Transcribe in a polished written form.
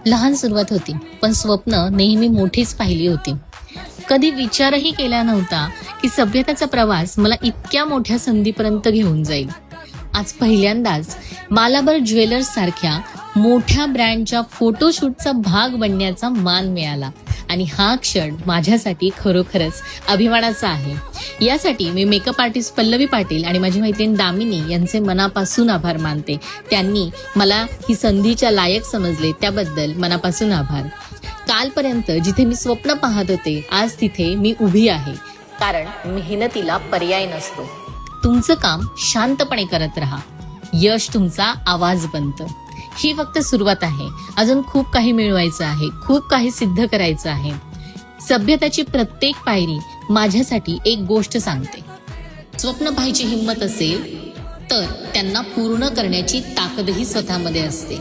लहान सुरुवात होती, पण स्वप्न नेहमी मोठीच पाहिली होती. कधी विचारही केला नव्हता की सभ्यतेचा प्रवास मला इतक्या मोठ्या संधीपर्यंत घेऊन जाईल. आज पहिल्यांदाच मालाबार ज्वेलर्स सारख्या मोठ्या ब्रँडच्या फोटोशूटचा भाग बनण्याचा मान मिळाला आणि हा क्षण माझ्यासाठी खरोखरच अभिमानाचा आहे. यासाठी मी मेकअप आर्टिस्ट पल्लवी पाटील आणि माझी मैत्रीण दामिनी यांचे मनापासून आभार मानते. त्यांनी मला ही संधीच्या लायक समजले त्याबद्दल मनापासून आभार. कालपर्यंत जिथे मी स्वप्न पाहत होते, आज तिथे मी उभी आहे, कारण मेहनतीला पर्याय नसतो. तुमचं काम शांतपणे करत राहा, यश तुमचा आवाज बनतं. ही फक्त सुरुवात आहे. अजून खूप काही मिळवायचं आहे, खूप काही सिद्ध करायचं आहे. सभ्यताची प्रत्येक पायरी माझ्यासाठी एक गोष्ट सांगते. स्वप्न पाहायची हिंमत असेल तर त्यांना पूर्ण करण्याची ताकदही स्वतःमध्ये असते.